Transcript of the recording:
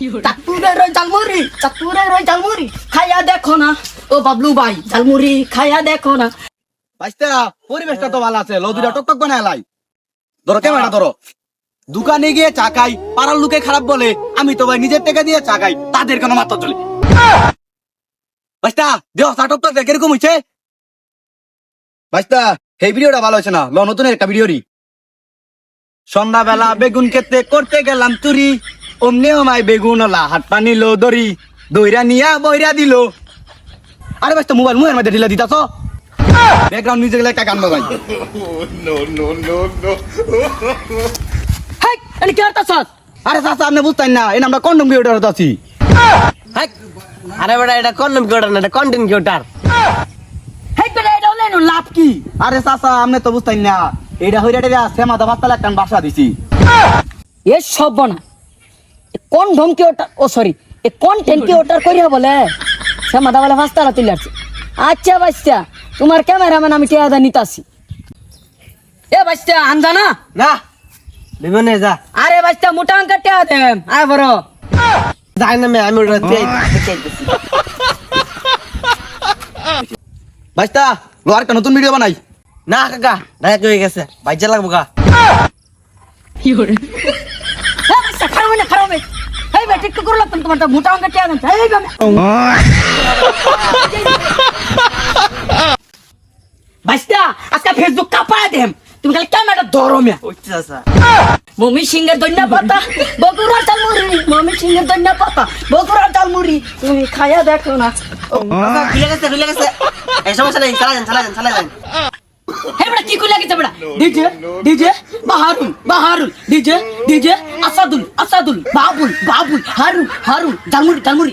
চাঁদপুরের ওই ঝালমুড়ি, চাঁদপুরের ওই ঝালমুড়ি খাইয়া দেখো না ও বাবলু ভাই, ঝালমুড়ি খাইয়া দেখো না। বাইস্তা পরিবেশটা তো ভালো আছে, লদুরা টকটক বানায় লাই। ধরো ক্যামেরা ধরো। দোকানে গিয়ে চা খাই, পাড়ার লোকে খারাপ বলে, আমি তো ভাই নিজের টাকা দিয়ে চা খাই, তাদের কেন মাথা চলে? বাইস্তা দেহ চা টকটক দেখ কিরকম হইছে। বাইস্তা এই ভিডিওটা ভালো হয়েছে না, ল নতুন একটা ভিডিও রি। সন্ধ্যাবেলা বেগুন খেতে করতে গেলাম চুরি, অমনি আমায় বেগুন ওলা হাত পানি লো দড়ি, দইরা নিয়া বইরা দিল। আরে বাইস্তা মোবাইল মুহের মধ্যে ঢিলা দিতাছ, ব্যাকগ্রাউন্ড মিউজিক একটা গান বাজাই। হেই এনি কি করতাছস? আরে চাচা আপনি বুঝতেন না, এই আমরা কন্ডম ক্রিয়েটর আছি। আরে বেটা এটা কন্ডম কিউটার না, এটা কন্টেন্ট কিউটার। হেই বেটা এটা হলো লাভ কি? আরে চাচা আপনি তো বুঝতেন না, এইটা হইরা সেমাদা বাস্তালে একটা বাসা দিছি। এ সব না কনডম কি ওটা, ও সরি এ কন্টেন্ট কি ওটার করিয়া বলে সে মাথা বলে ফাস্তারা তুলে আসছে। আচ্ছা বাচ্চা তোমার ক্যামেরাম্যান আমি টিয়া নিতাছি। এ বাচ্চা আনজা না না বিমানে যা। আরে বাচ্চা মোটা অঙ্কের টিয়া দেম আয় বড় যাই না আমি ওটা চাইতেছি। বাইস্তা লো একটা নতুন ভিডিও বানাই। না কাকা ডাইরেক্ট হয়ে গেছে, বাইজা লাগবো কা। কি করে এ বাচ্চা খারাপ না খারাপ এই বেটা ঠিক করে লাগতাম তোমার মোটা অঙ্কের টিয়া দেম এই বামে বাচ্চা আজকে ফেসবুক কাপায় দেম তুমি খালি ক্যামেরা ধরো মিয়া। ওইটা আছে মমি সিংহের দন্যা পাতা বগুড়ার ঝালমুড়ি, মমি সিংহের দন্যা পাতা বগুড়ার ঝালমুড়ি তুমি খাইয়া দেখো না। কাকা খুলে গেছে এই সমস্যা নেই, চালা যান। হে বড় কি কইলা গেছে বড় DJ DJ Baharul DJ DJ Asadul Babul Harun jhalmuri